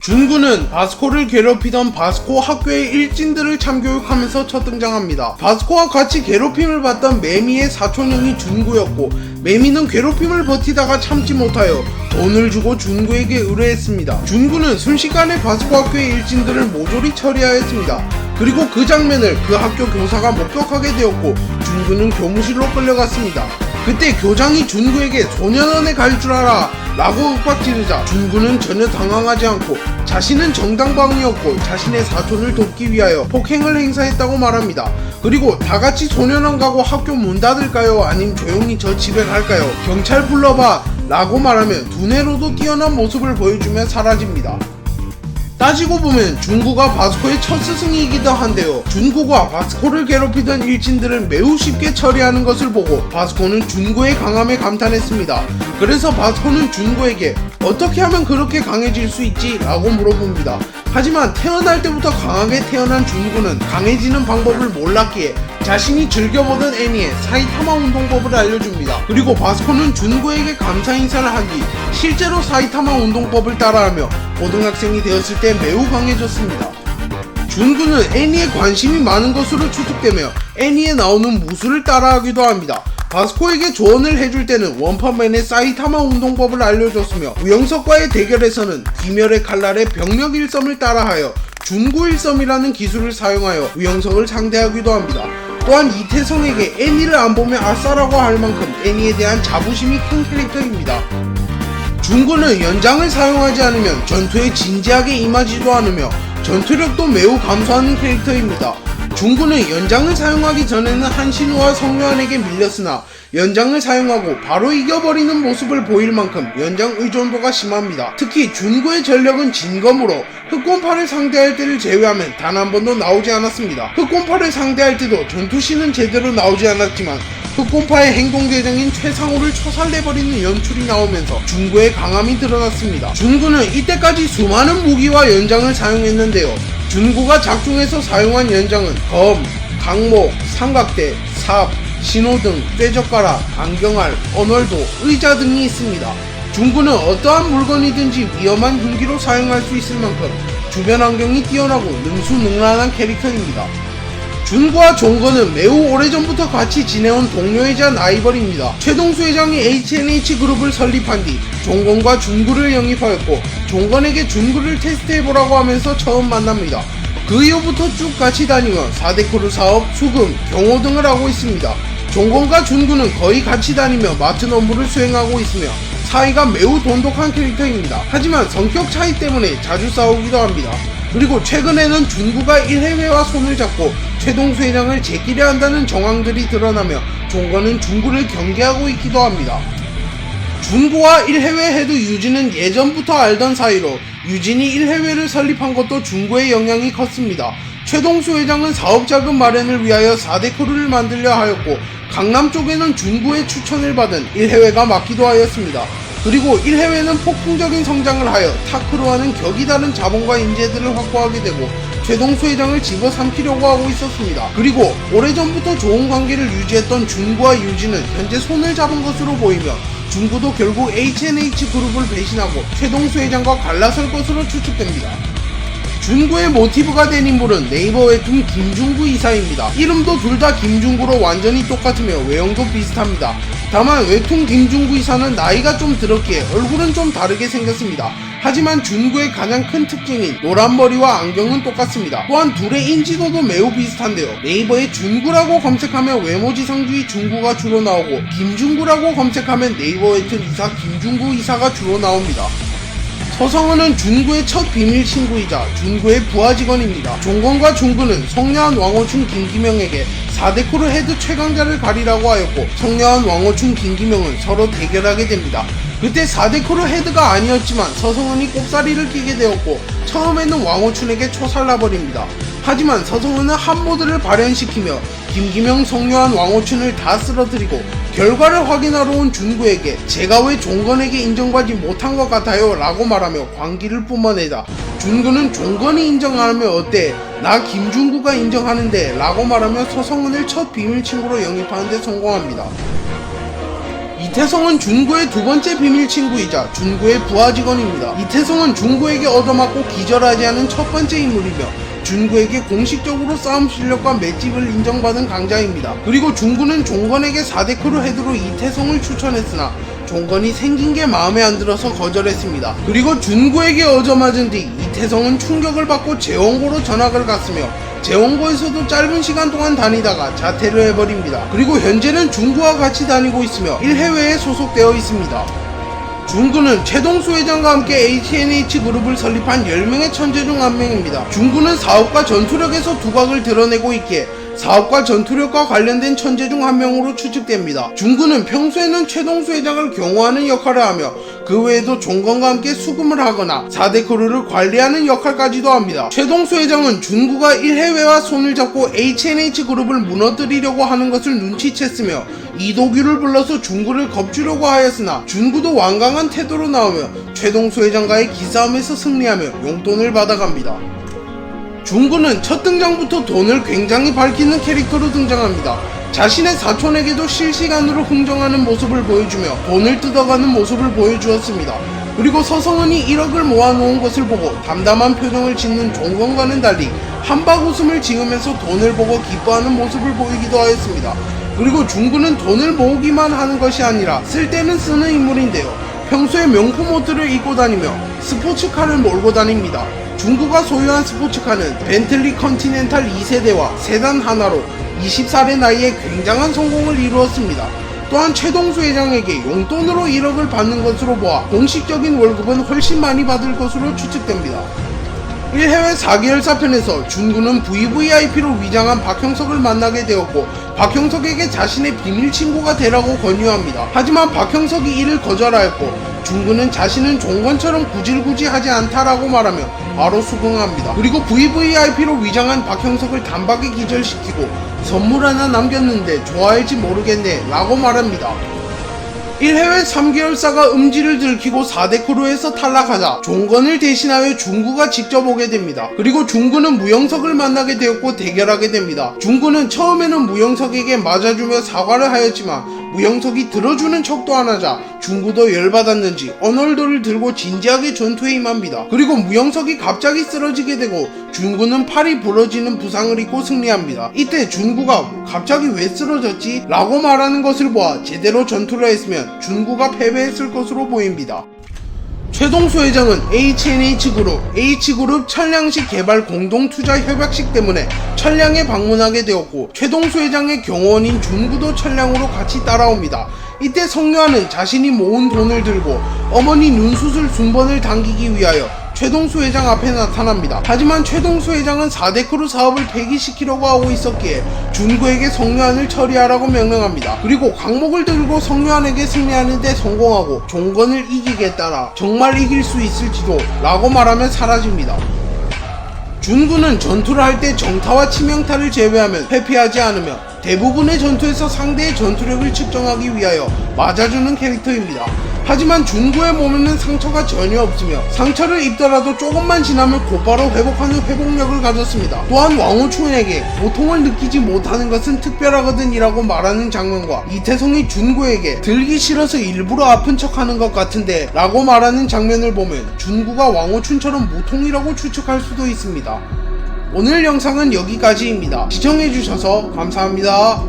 준구는 바스코를 괴롭히던 바스코 학교의 일진들을 참교육하면서 첫 등장합니다. 바스코와 같이 괴롭힘을 받던 매미의 사촌형이 준구였고, 매미는 괴롭힘을 버티다가 참지 못하여 돈을 주고 준구에게 의뢰했습니다. 준구는 순식간에 바스코 학교의 일진들을 모조리 처리하였습니다. 그리고 그 장면을 그 학교 교사가 목격하게 되었고, 준구는 교무실로 끌려갔습니다. 그때 교장이 준구에게 소년원에 갈 줄 알아 라고 윽박지르자 준구는 전혀 당황하지 않고 자신은 정당방위였고 자신의 사촌을 돕기 위하여 폭행을 행사했다고 말합니다. 그리고 다같이 소년원 가고 학교 문 닫을까요? 아님 조용히 저 집에 갈까요? 경찰 불러봐 라고 말하며 두뇌로도 뛰어난 모습을 보여주며 사라집니다. 따지고 보면 준구가 바스코의 첫 스승이기도 한데요. 준구가 바스코를 괴롭히던 일진들을 매우 쉽게 처리하는 것을 보고 바스코는 준구의 강함에 감탄했습니다. 그래서 바스코는 준구에게 어떻게 하면 그렇게 강해질 수 있지? 라고 물어봅니다. 하지만 태어날 때부터 강하게 태어난 준구는 강해지는 방법을 몰랐기에 자신이 즐겨보던 애니의 사이타마 운동법을 알려줍니다. 그리고 바스코는 준구에게 감사 인사를 한 뒤 실제로 사이타마 운동법을 따라하며 고등학생이 되었을 때 매우 강해졌습니다. 준구는 애니에 관심이 많은 것으로 추측되며 애니에 나오는 무술을 따라하기도 합니다. 바스코에게 조언을 해줄 때는 원펀맨의 사이타마 운동법을 알려줬으며 우영석과의 대결에서는 귀멸의 칼날의 병력 일섬을 따라하여 준구 일섬이라는 기술을 사용하여 우영석을 상대하기도 합니다. 또한 이태성에게 애니를 안 보면 아싸라고 할 만큼 애니에 대한 자부심이 큰 캐릭터입니다. 준구는 연장을 사용하지 않으면 전투에 진지하게 임하지도 않으며 전투력도 매우 감소하는 캐릭터입니다. 준구는 연장을 사용하기 전에는 한신우와 성요한에게 밀렸으나 연장을 사용하고 바로 이겨버리는 모습을 보일 만큼 연장 의존도가 심합니다. 특히 준구의 전력은 진검으로 흑곰파를 상대할 때를 제외하면 단 한 번도 나오지 않았습니다. 흑곰파를 상대할 때도 전투씬은 제대로 나오지 않았지만 흑곰파의 행동대장인 최상호를 초살내버리는 연출이 나오면서 준구의 강함이 드러났습니다. 준구는 이때까지 수많은 무기와 연장을 사용했는데요. 준구가 작중에서 사용한 연장은 검, 강목, 삼각대, 삽, 신호등, 쇠젓가락, 안경알, 언월도, 의자 등이 있습니다. 준구는 어떠한 물건이든지 위험한 흉기로 사용할 수 있을 만큼 주변 환경이 뛰어나고 능수능란한 캐릭터입니다. 준구와 종건은 매우 오래전부터 같이 지내온 동료이자 라이벌입니다. 최동수 회장이 HNH 그룹을 설립한 뒤 종건과 준구를 영입하였고 종건에게 준구를 테스트해보라고 하면서 처음 만납니다. 그 이후부터 쭉 같이 다니며 4대 크루 사업, 수금, 경호 등을 하고 있습니다. 종건과 준구는 거의 같이 다니며 맡은 업무를 수행하고 있으며 사이가 매우 돈독한 캐릭터입니다. 하지만 성격 차이 때문에 자주 싸우기도 합니다. 그리고 최근에는 준구가 1회회와 손을 잡고 최동수 회장을 제끼려 한다는 정황들이 드러나며 종건은 준구를 경계하고 있기도 합니다. 준구와 1회회 헤드 유진은 예전부터 알던 사이로 유진이 1회회를 설립한 것도 준구의 영향이 컸습니다. 최동수 회장은 사업자금 마련을 위하여 4대 크루를 만들려 하였고 강남 쪽에는 준구의 추천을 받은 1회회가 맡기도 하였습니다. 그리고 1회회는 폭풍적인 성장을 하여 타크루와는 격이 다른 자본과 인재들을 확보하게 되고 최동수 회장을 집어삼키려고 하고 있었습니다. 그리고 오래전부터 좋은 관계를 유지했던 준구와 유진은 현재 손을 잡은 것으로 보이며 준구도 결국 HNH 그룹을 배신하고 최동수 회장과 갈라설 것으로 추측됩니다. 준구의 모티브가 된 인물은 네이버 웹툰 김준구 이사입니다. 이름도 둘 다 김준구로 완전히 똑같으며 외형도 비슷합니다. 다만 웹툰 김준구 이사는 나이가 좀 들었기에 얼굴은 좀 다르게 생겼습니다. 하지만 준구의 가장 큰 특징인 노란 머리와 안경은 똑같습니다. 또한 둘의 인지도도 매우 비슷한데요. 네이버에 준구라고 검색하면 외모지상주의 준구가 주로 나오고 김준구라고 검색하면 네이버 웹툰 이사 김준구 이사가 주로 나옵니다. 서성은은 준구의 첫 비밀 친구이자 준구의 부하 직원입니다. 종건과 준구는 성녀한 왕호춘 김기명에게 4대 크루 헤드 최강자를 가리라고 하였고 성녀한 왕호춘 김기명은 서로 대결하게 됩니다. 그때 4대 크루 헤드가 아니었지만 서성은이 꼽사리를 끼게 되었고 처음에는 왕호춘에게 초살라버립니다. 하지만 서성은은 한모드를 발현시키며 김기명, 성녀한 왕호춘을 다 쓰러뜨리고 결과를 확인하러 온 준구에게 제가 왜 종건에게 인정받지 못한 것 같아요 라고 말하며 광기를 뿜어내자 준구는 종건이 인정하면 어때? 나 김준구가 인정하는데 라고 말하며 서성은을 첫 비밀친구로 영입하는 데 성공합니다. 이태성은 준구의 두 번째 비밀 친구이자 준구의 부하 직원입니다. 이태성은 준구에게 얻어맞고 기절하지 않은 첫 번째 인물이며 준구에게 공식적으로 싸움 실력과 맷집을 인정받은 강자입니다. 그리고 준구는 종건에게 4대 크루 헤드로 이태성을 추천했으나 종건이 생긴 게 마음에 안 들어서 거절했습니다. 그리고 준구에게 얻어맞은 뒤 이태성은 충격을 받고 재원고로 전학을 갔으며 재원고에서도 짧은 시간 동안 다니다가 자퇴를 해버립니다. 그리고 현재는 준구와 같이 다니고 있으며 1해외에 소속되어 있습니다. 준구는 최동수 회장과 함께 HNH 그룹을 설립한 10명의 천재 중 한 명입니다. 준구는 사업과 전투력에서 두각을 드러내고 있기에 사업과 전투력과 관련된 천재 중 한 명으로 추측됩니다. 준구는 평소에는 최동수 회장을 경호하는 역할을 하며 그 외에도 종건과 함께 수금을 하거나 4대 크루를 관리하는 역할까지도 합니다. 최동수 회장은 준구가 1해외와 손을 잡고 HNH 그룹을 무너뜨리려고 하는 것을 눈치챘으며 이도규를 불러서 준구를 겁주려고 하였으나 준구도 완강한 태도로 나오며 최동수 회장과의 기싸움에서 승리하며 용돈을 받아갑니다. 준구는 첫 등장부터 돈을 굉장히 밝히는 캐릭터로 등장합니다. 자신의 사촌에게도 실시간으로 흥정하는 모습을 보여주며 돈을 뜯어가는 모습을 보여주었습니다. 그리고 서성은이 1억을 모아놓은 것을 보고 담담한 표정을 짓는 종건과는 달리 한박 웃음을 지으면서 돈을 보고 기뻐하는 모습을 보이기도 하였습니다. 그리고 준구는 돈을 모으기만 하는 것이 아니라 쓸 때는 쓰는 인물인데요. 평소에 명품 옷들을 입고 다니며 스포츠카를 몰고 다닙니다. 준구가 소유한 스포츠카는 벤틀리 컨티넨탈 2세대와 세단 하나로 20살의 나이에 굉장한 성공을 이루었습니다. 또한 최동수 회장에게 용돈으로 1억을 받는 것으로 보아 공식적인 월급은 훨씬 많이 받을 것으로 추측됩니다. 1해외 4계열사 편에서 준구는 VVIP로 위장한 박형석을 만나게 되었고 박형석에게 자신의 비밀 친구가 되라고 권유합니다. 하지만 박형석이 이를 거절하였고 준구는 자신은 종건처럼 구질구지 하지 않다라고 말하며 바로 수긍합니다. 그리고 VVIP로 위장한 박형석을 단박에 기절시키고 선물 하나 남겼는데 좋아할지 모르겠네 라고 말합니다. 1해외 3계열사가 음지를 들키고 4대 크루에서 탈락하자 종건을 대신하여 준구가 직접 오게 됩니다. 그리고 준구는 무영석을 만나게 되었고 대결하게 됩니다. 준구는 처음에는 무영석에게 맞아주며 사과를 하였지만 무영석이 들어주는 척도 안 하자 준구도 열받았는지 언월도를 들고 진지하게 전투에 임합니다. 그리고 무영석이 갑자기 쓰러지게 되고 준구는 팔이 부러지는 부상을 입고 승리합니다. 이때 준구가 갑자기 왜 쓰러졌지? 라고 말하는 것을 보아 제대로 전투를 했으면 준구가 패배했을 것으로 보입니다. 최동수 회장은 HNH그룹, H그룹 천량식 개발 공동투자 협약식 때문에 천량에 방문하게 되었고 최동수 회장의 경호원인 준구도 천량으로 같이 따라옵니다. 이때 성묘하는 자신이 모은 돈을 들고 어머니 눈수술 순번을 당기기 위하여 최동수 회장 앞에 나타납니다. 하지만 최동수 회장은 4대 크루 사업을 폐기시키려고 하고 있었기에 준구에게 성묘한을 처리하라고 명령합니다. 그리고 광목을 들고 성묘한에게 승리하는 데 성공하고 종건을 이기겠다라 정말 이길 수 있을지도 라고 말하며 사라집니다. 준구는 전투를 할 때 정타와 치명타를 제외하면 회피하지 않으며 대부분의 전투에서 상대의 전투력을 측정하기 위하여 맞아주는 캐릭터입니다. 하지만 준구의 몸에는 상처가 전혀 없으며 상처를 입더라도 조금만 지나면 곧바로 회복하는 회복력을 가졌습니다. 또한 왕우춘에게 고통을 느끼지 못하는 것은 특별하거든 이라고 말하는 장면과 이태성이 준구에게 들기 싫어서 일부러 아픈 척하는 것 같은데 라고 말하는 장면을 보면 준구가 왕우춘처럼 무통이라고 추측할 수도 있습니다. 오늘 영상은 여기까지입니다. 시청해주셔서 감사합니다.